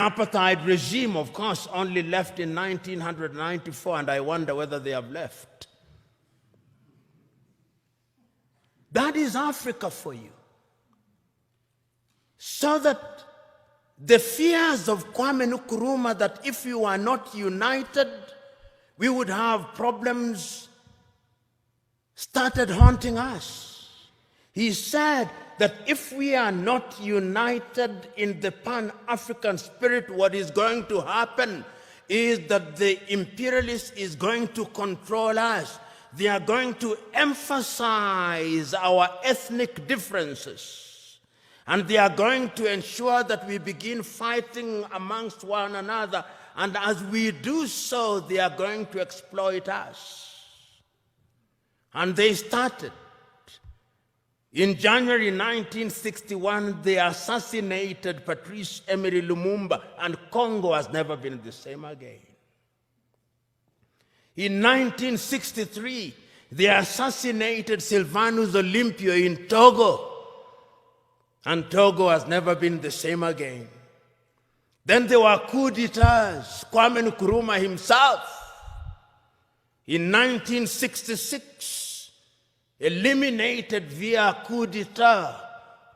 apartheid regime, of course, only left in 1994, and I wonder whether they have left. That is Africa for you. So that the fears of Kwame Nkrumah that if you are not united, we would have problems, started haunting us. He said that if we are not united in the Pan-African spirit, what is going to happen is that the imperialists is going to control us. They are going to emphasize our ethnic differences. And they are going to ensure that we begin fighting amongst one another. And as we do so, they are going to exploit us. And they started. In January 1961, they assassinated Patrice Emery Lumumba, and Congo has never been the same again. In 1963, they assassinated Sylvanus Olympio in Togo, and Togo has never been the same again. Then there were coup d'etats. Kwame Nkrumah himself, in 1966, eliminated via coup d'etat,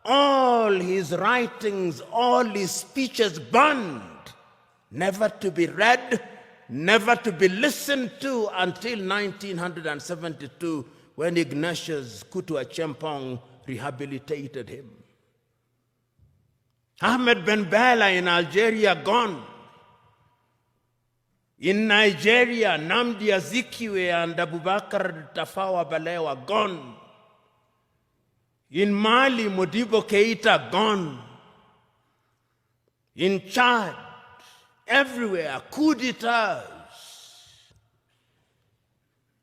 all his writings, all his speeches banned, never to be read, never to be listened to until 1972, when Ignatius Kutu Acheampong rehabilitated him. Ahmed Ben Bella in Algeria, gone. In Nigeria, Nnamdi Azikiwe and Abubakar Tafawa Balewa, gone. In Mali, Modibo Keita, gone. In Chad, everywhere, coup d'etats.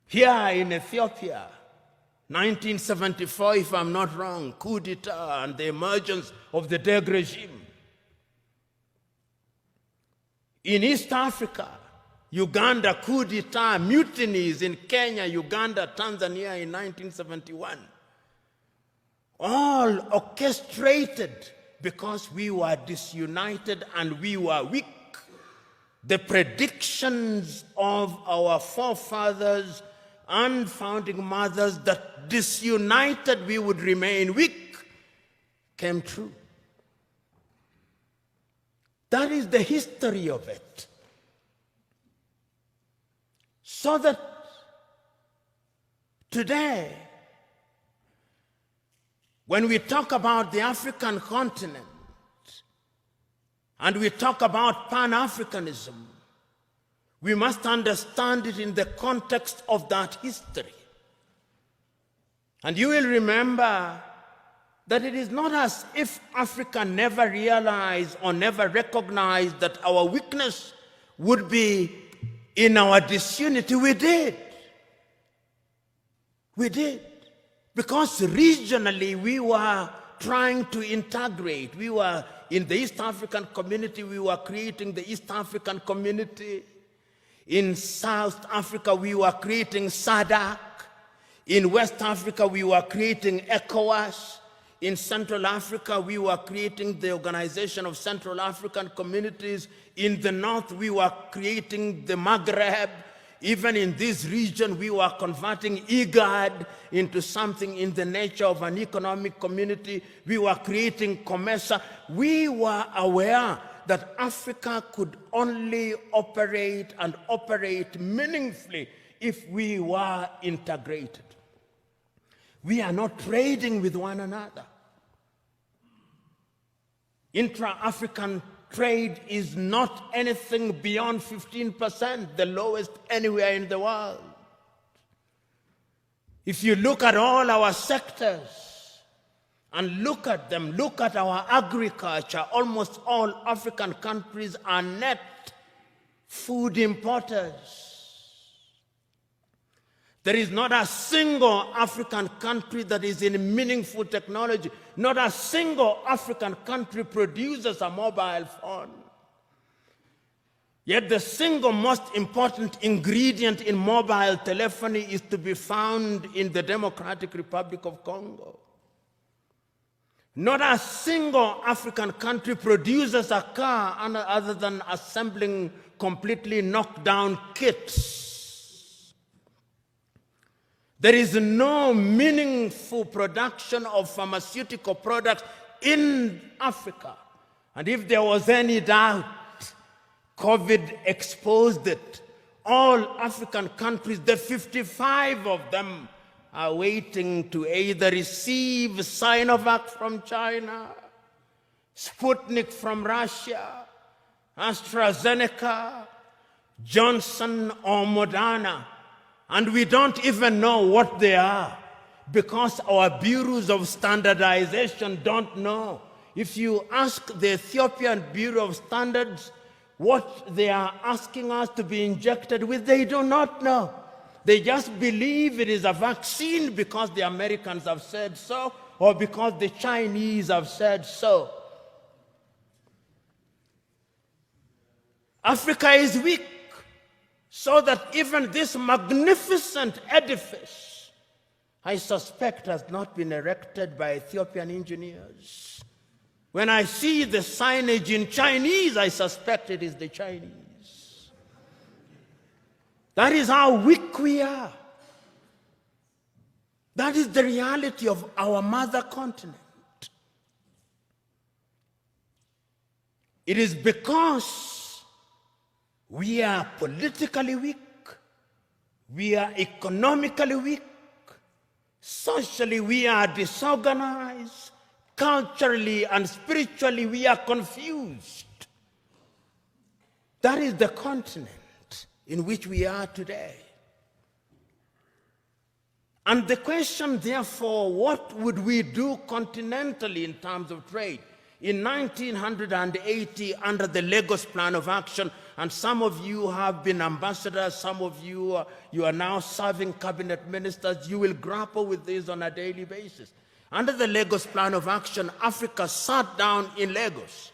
Here in Ethiopia, 1974, if I'm not wrong, coup d'etat and the emergence of the Deg regime. In East Africa, Uganda, coup d'etat, mutinies in Kenya, Uganda, Tanzania in 1971. All orchestrated because we were disunited and we were weak. The predictions of our forefathers and founding mothers that disunited we would remain weak came true. That is the history of it. So that today, when we talk about the African continent and we talk about Pan-Africanism, we must understand it in the context of that history. And you will remember that it is not as if Africa never realized or never recognized that our weakness would be in our disunity. We did. We did. Because regionally we were trying to integrate. We were in the East African community, we were creating the East African community. In South Africa, we were creating SADC. In West Africa, we were creating ECOWAS. In Central Africa, we were creating the Organization of Central African Communities. In the North, we were creating the Maghreb. Even in this region, we were converting IGAD into something in the nature of an economic community. We were creating COMESA. We were aware that Africa could only operate and operate meaningfully if we were integrated. We are not trading with one another. Intra-African trade is not anything beyond 15%, the lowest anywhere in the world. If you look at all our sectors and look at them, look at our agriculture, almost all African countries are net food importers. There is not a single African country that is in meaningful technology. Not a single African country produces a mobile phone. Yet the single most important ingredient in mobile telephony is to be found in the Democratic Republic of Congo. Not a single African country produces a car other than assembling completely knocked down kits. There is no meaningful production of pharmaceutical products in Africa. And if there was any doubt, COVID exposed it. All African countries, the 55 of them, are waiting to either receive Sinovac from China, Sputnik from Russia, AstraZeneca, Johnson or Moderna. And we don't even know what they are because our bureaus of standardization don't know. If you ask the Ethiopian Bureau of Standards what they are asking us to be injected with, they do not know. They just believe it is a vaccine because the Americans have said so or because the Chinese have said so. Africa is weak, so that even this magnificent edifice, I suspect, has not been erected by Ethiopian engineers. When I see the signage in Chinese, I suspect it is the Chinese. That is how weak we are. That is the reality of our mother continent. It is because we are politically weak, we are economically weak, socially we are disorganized, culturally and spiritually we are confused. That is the continent in which we are today. And the question, therefore, what would we do continentally in terms of trade? In 1980, under the Lagos Plan of Action, and some of you have been ambassadors, some of you, you are now serving cabinet ministers, you will grapple with this on a daily basis. Under the Lagos Plan of Action, Africa sat down in Lagos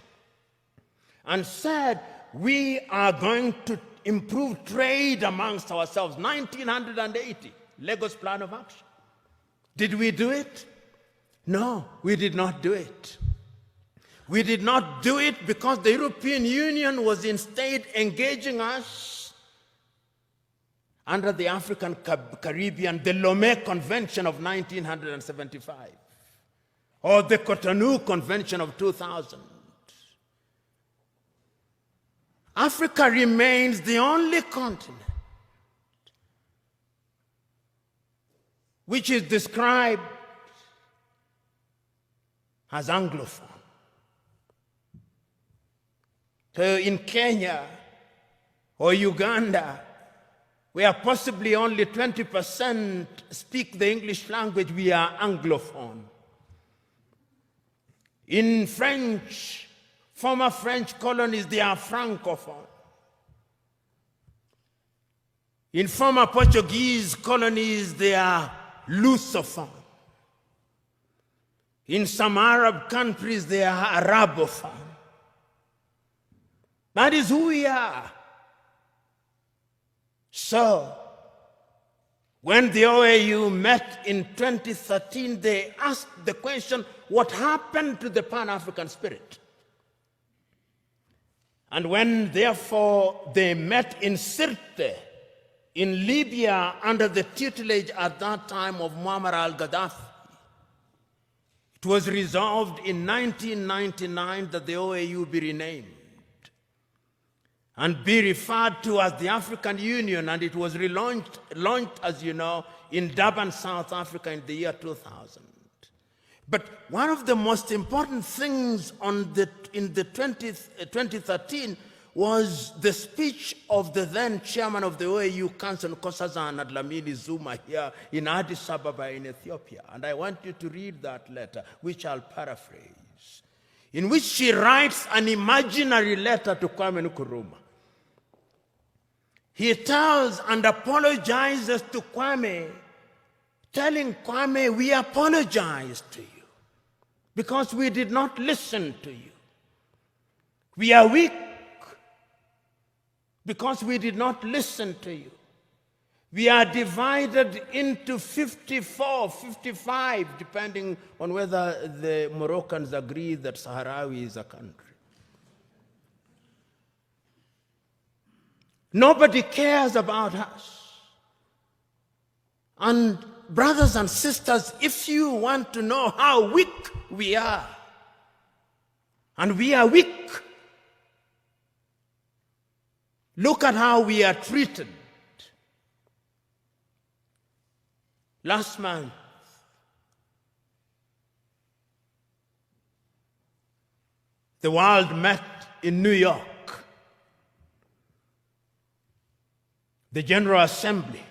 and said, we are going to improve trade amongst ourselves. 1980, Lagos Plan of Action. Did we do it? No, we did not do it. We did not do it because the European Union was instead engaging us under the African Caribbean, the Lomé Convention of 1975, or the Cotonou Convention of 2000. Africa remains the only continent which is described as Anglophone. So in Kenya or Uganda, where possibly only 20% speak the English language, we are Anglophone. In French, former French colonies, they are Francophone. In former Portuguese colonies, they are Lusophone. In some Arab countries, they are Arabophone. That is who we are. So, when the OAU met in 2013, they asked the question, what happened to the Pan-African spirit? And when, therefore, they met in Sirte, in Libya, under the tutelage at that time of Muammar al-Gaddafi, it was resolved in 1999 that the OAU be renamed and be referred to as the African Union, and it was launched, as you know, in Durban, South Africa in the year 2000. But one of the most important things in the 2013 was the speech of the then chairman of the OAU Council, Nkosazana Dlamini Zuma, here in Addis Ababa in Ethiopia. And I want you to read that letter, which I'll paraphrase, in which she writes an imaginary letter to Kwame Nkrumah. He tells and apologizes to Kwame, telling Kwame, we apologize to you because we did not listen to you. We are weak because we did not listen to you. We are divided into 54, 55, depending on whether the Moroccans agree that Sahrawi is a country. Nobody cares about us. And brothers and sisters, if you want to know how weak we are, and we are weak, look at how we are treated. Last month, the world met in New York, the General Assembly.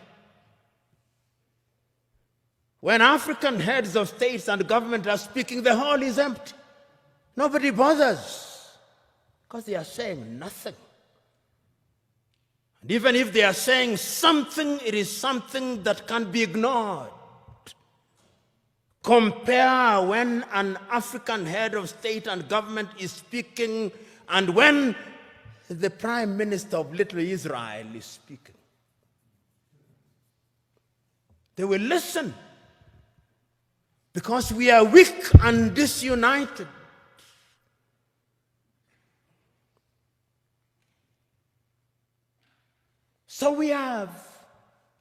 When African heads of states and government are speaking, the hall is empty. Nobody bothers because they are saying nothing. And even if they are saying something, it is something that can be ignored. Compare when an African head of state and government is speaking and when the Prime Minister of Little Israel is speaking. They will listen because we are weak and disunited. So we have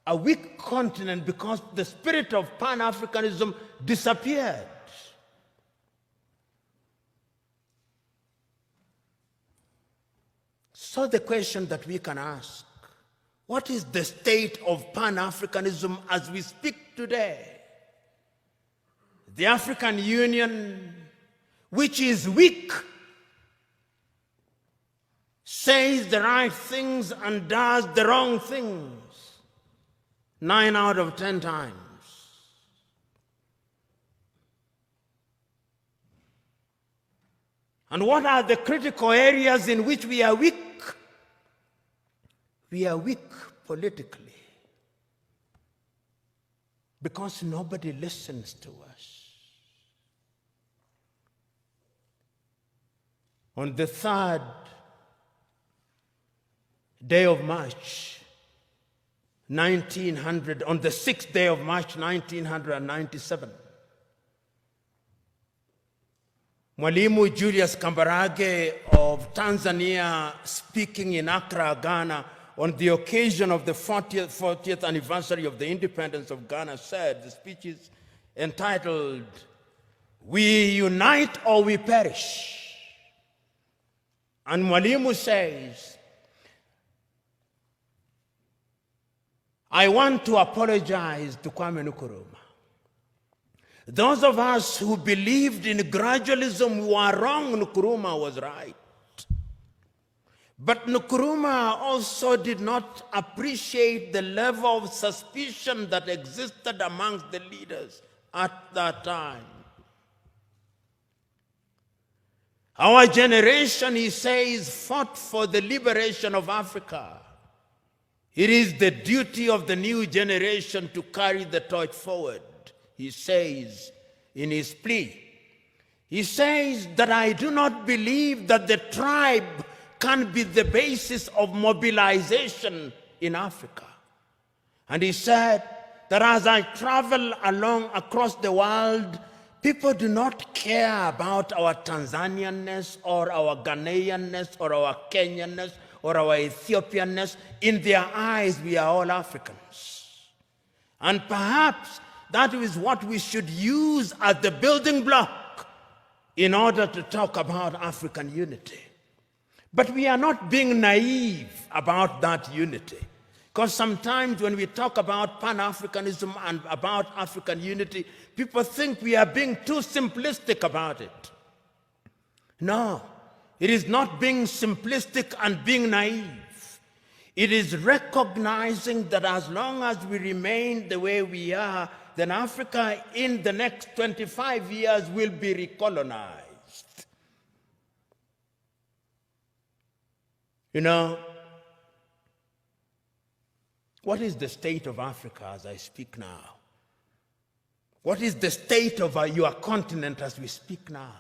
a weak continent because the spirit of Pan-Africanism disappeared. So the question that we can ask, what is the state of Pan-Africanism as we speak today? The African Union, which is weak, says the right things and does the wrong things 9 out of 10 times. And what are the critical areas in which we are weak? We are weak politically because nobody listens to us. On the 3rd day of March, 1900, on the 6th day of March, 1997, Mwalimu Julius Kambarage of Tanzania, speaking in Accra, Ghana, on the occasion of the 40th anniversary of the independence of Ghana, said, the speech is entitled, "We Unite or We Perish." And Mwalimu says, I want to apologize to Kwame Nkrumah. Those of us who believed in gradualism were wrong. Nkrumah was right. But Nkrumah also did not appreciate the level of suspicion that existed amongst the leaders at that time. Our generation, he says, fought for the liberation of Africa. It is the duty of the new generation to carry the torch forward, he says in his plea. He says that I do not believe that the tribe can be the basis of mobilization in Africa. And he said that as I travel along across the world, people do not care about our Tanzanianness or our Ghanaianness or our Kenyanness or our Ethiopianness. In their eyes, we are all Africans. And perhaps that is what we should use as the building block in order to talk about African unity. But we are not being naive about that unity. Because sometimes when we talk about Pan-Africanism and about African unity, people think we are being too simplistic about it. No, it is not being simplistic and being naive. It is recognizing that as long as we remain the way we are, then Africa in the next 25 years will be recolonized. You know, what is the state of Africa as I speak now? What is the state of your continent as we speak now?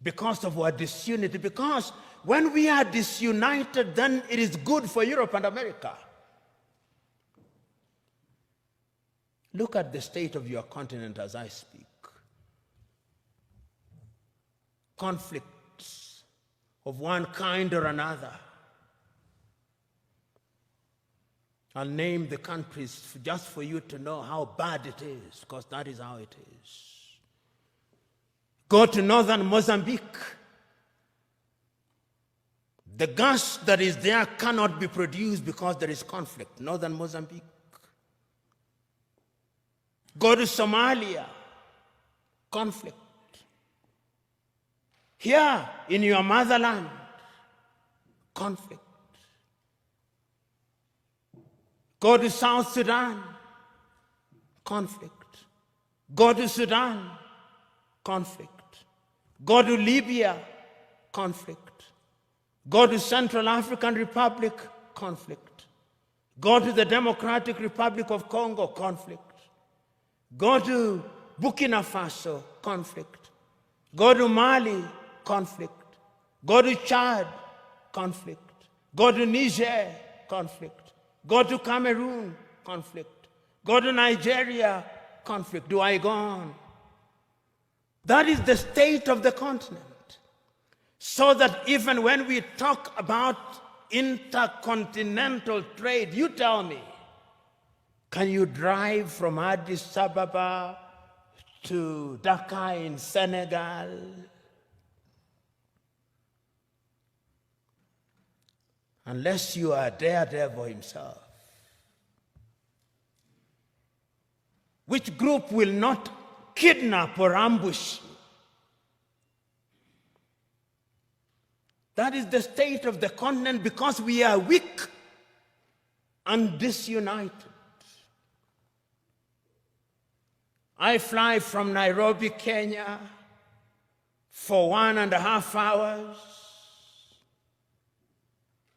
Because of our disunity. Because when we are disunited, then it is good for Europe and America. Look at the state of your continent as I speak. Conflicts of one kind or another. I'll name the countries just for you to know how bad it is, because that is how it is. Go to northern Mozambique. The gas that is there cannot be produced because there is conflict. Northern Mozambique. Go to Somalia. Conflict. Here in your motherland, conflict. Go to South Sudan, conflict. Go to Sudan, conflict. Go to Libya, conflict. Go to Central African Republic, conflict. Go to the Democratic Republic of Congo, conflict. Go to Burkina Faso, conflict. Go to Mali, conflict. Go to Chad, conflict. Go to Niger, conflict. Go to Cameroon, conflict. Go to Nigeria, conflict. Do I go on? That is the state of the continent. So that even when we talk about intercontinental trade, you tell me, can you drive from Addis Ababa to Dakar in Senegal? Unless you are Daredevil himself. Which group will not kidnap or ambush you? That is the state of the continent because we are weak and disunited. I fly from Nairobi, Kenya for 1.5 hours.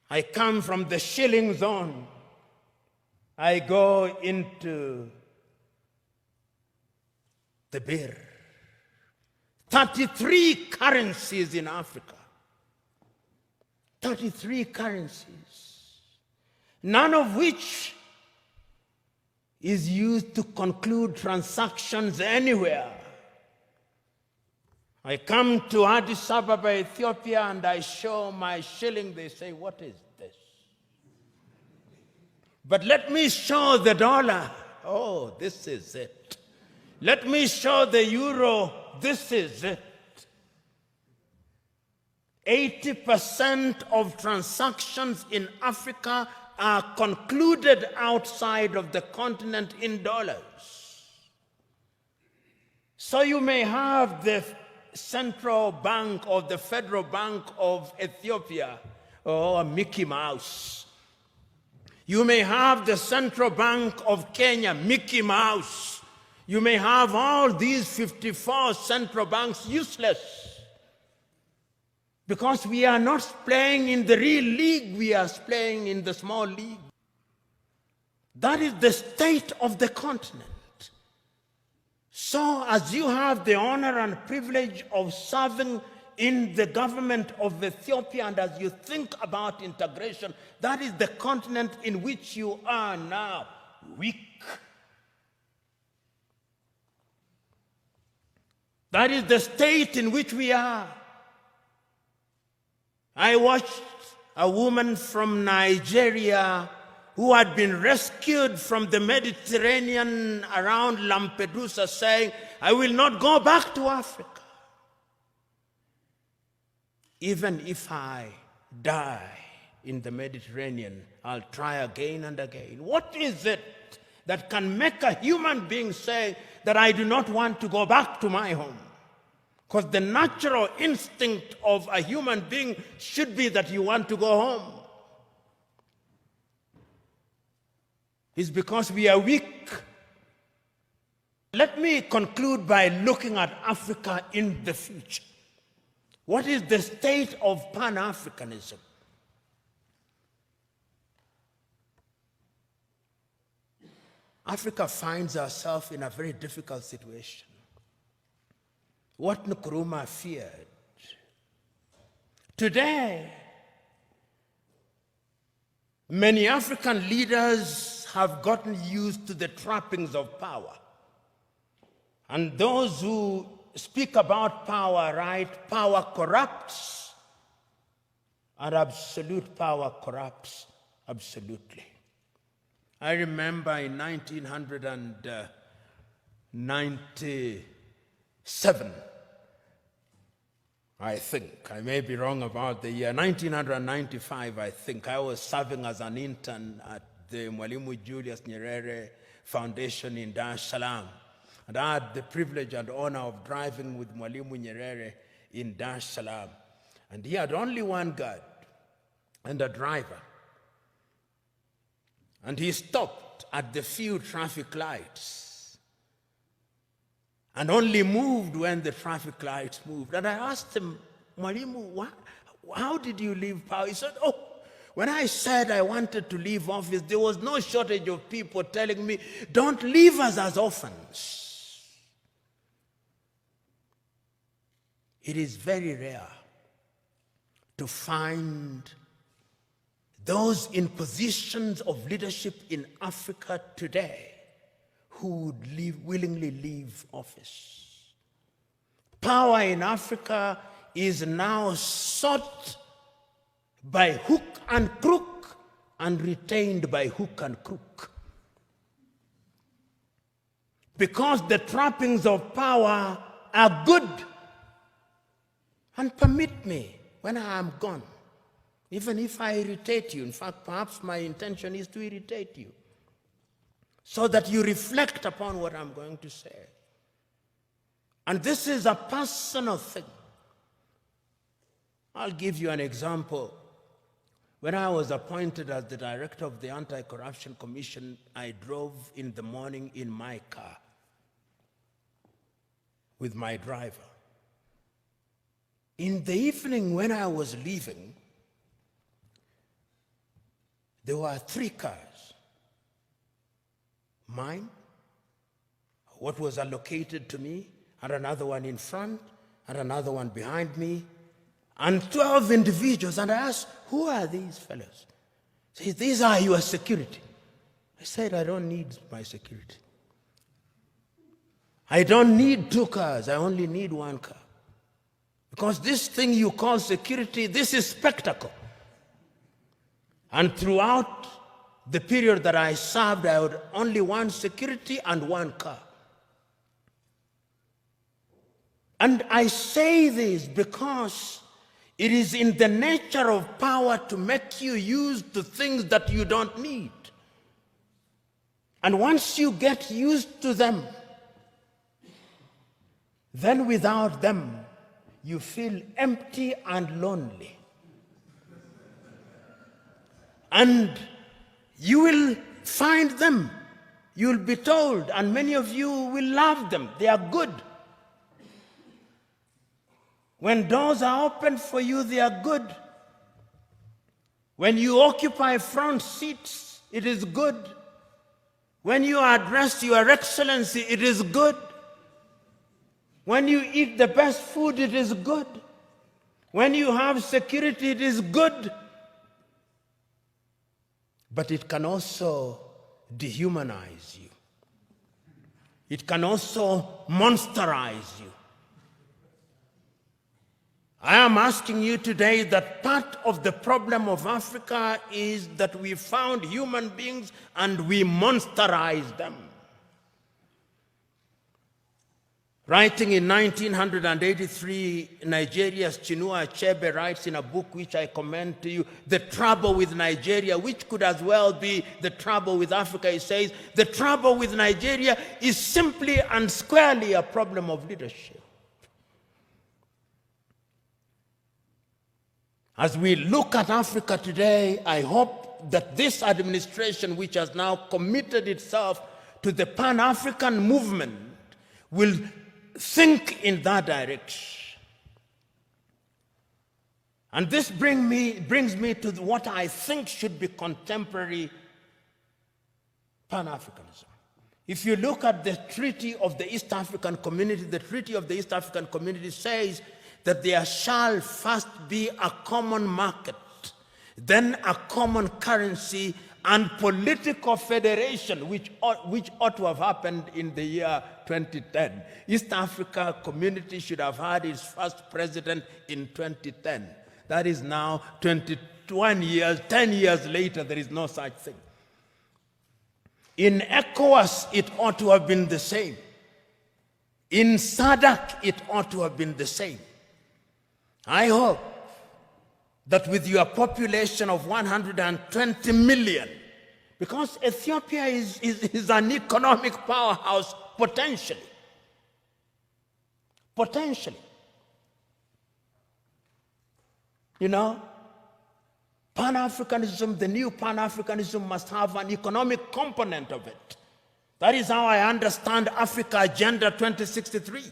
I come from the shilling zone. I go into the birr. 33 currencies in Africa. 33 currencies. None of which is used to conclude transactions anywhere. I come to Addis Ababa, Ethiopia, and I show my shilling. They say, what is this? But let me show the dollar. Oh, this is it. Let me show the euro. This is it. 80% of transactions in Africa are concluded outside of the continent in dollars. So you may have the Central Bank or the Federal Bank of Ethiopia, or Mickey Mouse. You may have the Central Bank of Kenya, Mickey Mouse. You may have all these 54 central banks useless. Because we are not playing in the real league, we are playing in the small league. That is the state of the continent. So as you have the honor and privilege of serving in the government of Ethiopia, and as you think about integration, that is the continent in which you are now, weak. That is the state in which we are. I watched a woman from Nigeria who had been rescued from the Mediterranean around Lampedusa saying, I will not go back to Africa. Even if I die in the Mediterranean, I'll try again and again. What is it that can make a human being say that I do not want to go back to my home? Because the natural instinct of a human being should be that you want to go home. It's because we are weak. Let me conclude by looking at Africa in the future. What is the state of Pan-Africanism? Africa finds herself in a very difficult situation. What Nkrumah feared. Today, many African leaders have gotten used to the trappings of power. And those who speak about power, right? Power corrupts, and absolute power corrupts absolutely. I remember in 1997, I think, I may be wrong about the year, 1995, I think, I was serving as an intern at the Mwalimu Julius Nyerere Foundation in Dar es Salaam. And I had the privilege and honor of driving with Mwalimu Nyerere in Dar es Salaam. And he had only one guard and a driver. And he stopped at the few traffic lights and only moved when the traffic lights moved. And I asked him, Mwalimu, how did you leave power? He said, oh, when I said I wanted to leave office, there was no shortage of people telling me, don't leave us as orphans. It is very rare to find those in positions of leadership in Africa today who would willingly leave office. Power in Africa is now sought by hook and crook and retained by hook and crook. Because the trappings of power are good. And permit me, when I am gone, even if I irritate you, in fact, perhaps my intention is to irritate you, so that you reflect upon what I'm going to say. And this is a personal thing. I'll give you an example. When I was appointed as the director of the Anti-Corruption Commission, I drove in the morning in my car with my driver. In the evening when I was leaving, there were 3 cars. Mine, what was allocated to me, and another one in front, and another one behind me, and 12 individuals. And I asked, who are these fellows? He said, these are your security. I said, I don't need my security. I don't need 2 cars, I only need 1 car. Because this thing you call security, this is spectacle. And throughout the period that I served, I had only 1 security and 1 car. And I say this because it is in the nature of power to make you use the things that you don't need. And once you get used to them, then without them, you feel empty and lonely. And you will find them. You'll be told, and many of you will love them. They are good. When doors are opened for you, they are good. When you occupy front seats, it is good. When you are addressed, Your Excellency, it is good. When you eat the best food, it is good. When you have security, it is good. But it can also dehumanize you. It can also monsterize you. I am asking you today that part of the problem of Africa is that we found human beings and we monsterize them. Writing in 1983, Nigeria's Chinua Achebe writes in a book which I commend to you, The Trouble with Nigeria, which could as well be the trouble with Africa. He says, the trouble with Nigeria is simply and squarely a problem of leadership. As we look at Africa today, I hope that this administration, which has now committed itself to the Pan-African movement, will think in that direction. And this brings me to what I think should be contemporary Pan-Africanism. If you look at the Treaty of the East African Community, the Treaty of the East African Community says that there shall first be a common market, then a common currency, and political federation, which ought to have happened in the year 2010. East Africa Community should have had its first president in 2010. That is now 21 years, 10 years later, there is no such thing. In ECOWAS, it ought to have been the same. In SADC, it ought to have been the same. I hope that with your population of 120 million, because Ethiopia is an economic powerhouse potentially. Potentially. You know, Pan-Africanism, the new Pan-Africanism must have an economic component of it. That is how I understand Africa Agenda 2063.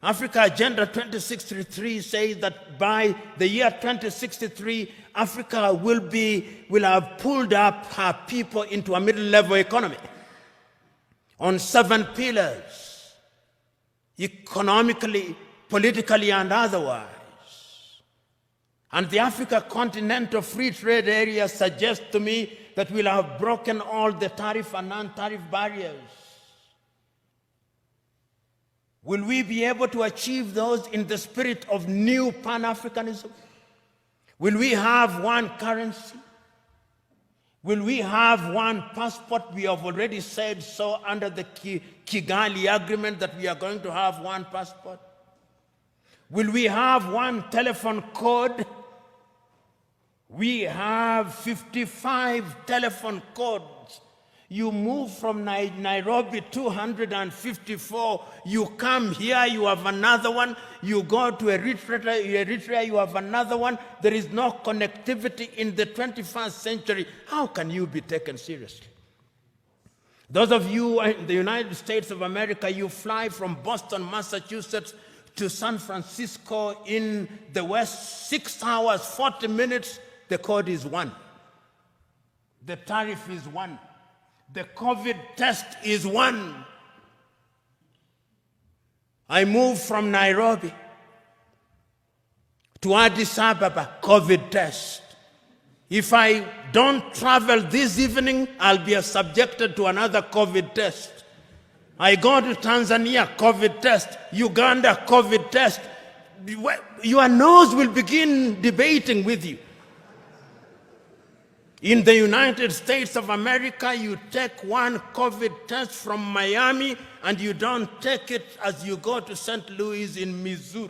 Africa Agenda 2063 says that by the year 2063, Africa will have pulled up her people into a middle-level economy on 7 pillars, economically, politically, and otherwise. And the Africa Continental Free Trade Area suggests to me that we'll have broken all the tariff and non-tariff barriers. Will we be able to achieve those in the spirit of new Pan-Africanism? Will we have one currency? Will we have one passport? We have already said so under the Kigali Agreement that we are going to have one passport. Will we have one telephone code? We have 55 telephone codes. You move from Nairobi 254, you come here, you have another one, you go to Eritrea, you have another one. There is no connectivity in the 21st century. How can you be taken seriously? Those of you in the United States of America, you fly from Boston, Massachusetts to San Francisco in the West, 6 hours, 40 minutes, the code is 1. The tariff is 1. The COVID test is 1. I moved from Nairobi to Addis Ababa, COVID test. If I don't travel this evening, I'll be subjected to another COVID test. I go to Tanzania, COVID test. Uganda, COVID test. Your nose will begin debating with you. In the United States of America, you take one COVID test from Miami and you don't take it as you go to St. Louis in Missouri.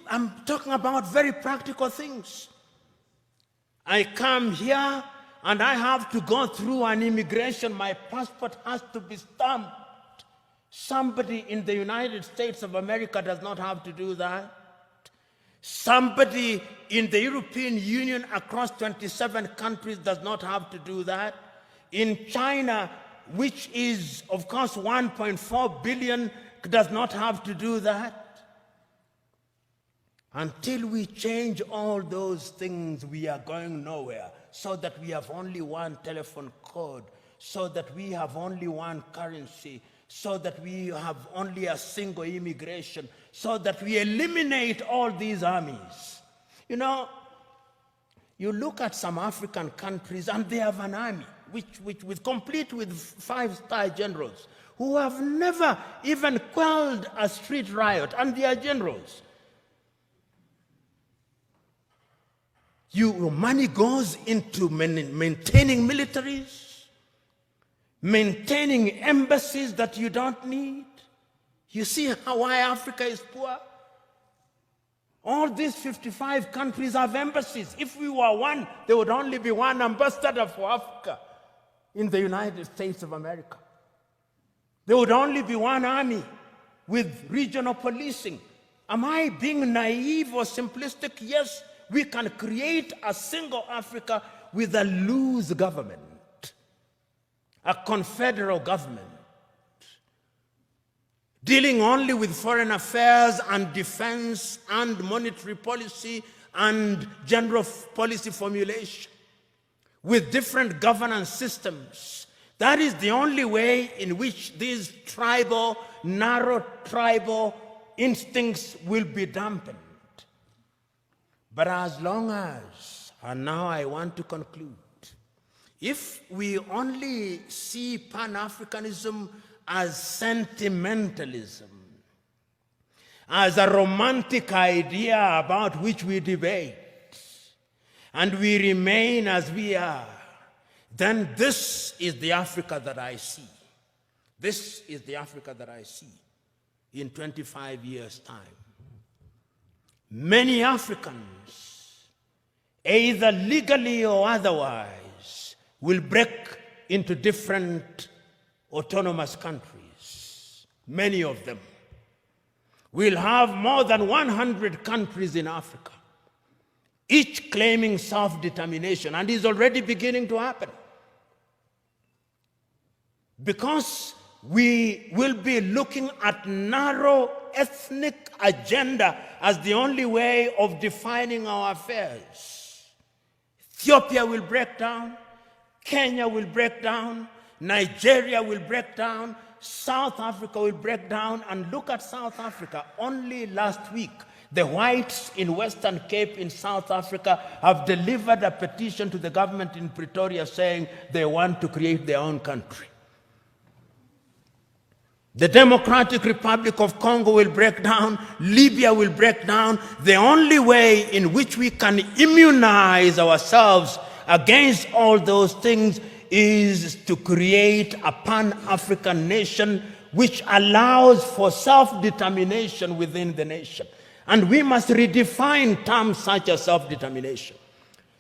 I'm talking about very practical things. I come here and I have to go through an immigration. My passport has to be stamped. Somebody in the United States of America does not have to do that. Somebody in the European Union across 27 countries does not have to do that. In China, which is, of course, 1.4 billion, does not have to do that. Until we change all those things, we are going nowhere. So that we have only one telephone code, so that we have only one currency, so that we have only a single immigration, so that we eliminate all these armies. You know, you look at some African countries and they have an army, which complete with 5-star generals who have never even quelled a street riot, and they are generals. Your money goes into maintaining militaries, maintaining embassies that you don't need. You see why Africa is poor? All these 55 countries have embassies. If we were one, there would only be one ambassador for Africa in the United States of America. There would only be one army with regional policing. Am I being naive or simplistic? Yes, we can create a single Africa with a loose government, a confederal government, dealing only with foreign affairs and defense and monetary policy and general policy formulation, with different governance systems. That is the only way in which these narrow tribal instincts will be dampened. But as long as, and now I want to conclude, If we only see Pan-Africanism as sentimentalism, as a romantic idea about which we debate, and we remain as we are, then this is the Africa that I see. This is the Africa that I see in 25 years' time. Many Africans, either legally or otherwise, will break into different autonomous countries. Many of them. We'll have more than 100 countries in Africa, each claiming self-determination, and is already beginning to happen. Because we will be looking at narrow ethnic agenda as the only way of defining our affairs. Ethiopia will break down, Kenya will break down, Nigeria will break down, South Africa will break down. And look at South Africa. Only last week, the whites in Western Cape in South Africa have delivered a petition to the government in Pretoria saying they want to create their own country. The Democratic Republic of Congo will break down, Libya will break down. The only way in which we can immunize ourselves against all those things is to create a Pan-African nation which allows for self-determination within the nation. And we must redefine terms such as self-determination.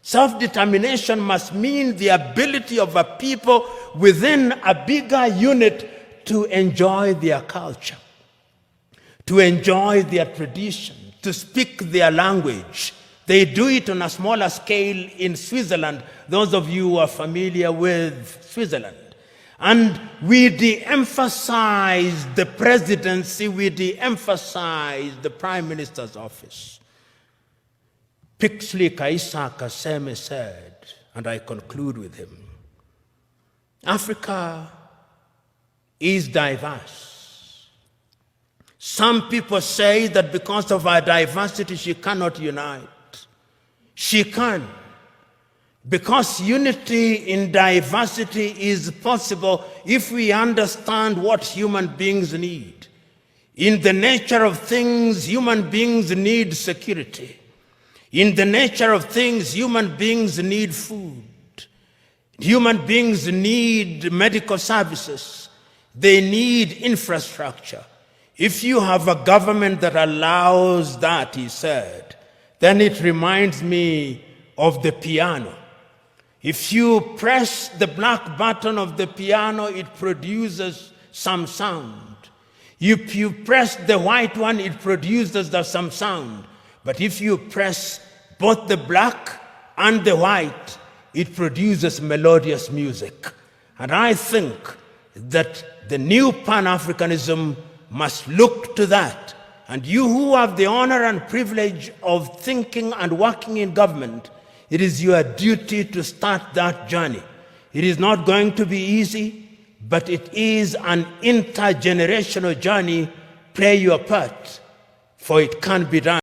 Self-determination must mean the ability of a people within a bigger unit to enjoy their culture, to enjoy their tradition, to speak their language. They do it on a smaller scale in Switzerland, those of you who are familiar with Switzerland. And we de-emphasize the presidency, we de-emphasize the prime minister's office. Pixley Kaisa Kaseme said, and I conclude with him, Africa is diverse. Some people say that because of our diversity, she cannot unite. She can. Because unity in diversity is possible if we understand what human beings need. In the nature of things, human beings need security. In the nature of things, human beings need food. Human beings need medical services. They need infrastructure. If you have a government that allows that, he said, then it reminds me of the piano. If you press the black button of the piano, it produces some sound. If you press the white one, it produces some sound. But if you press both the black and the white, it produces melodious music. And I think that the new Pan-Africanism must look to that. And you who have the honor and privilege of thinking and working in government, it is your duty to start that journey. It is not going to be easy, but it is an intergenerational journey. Play your part, for it can be done.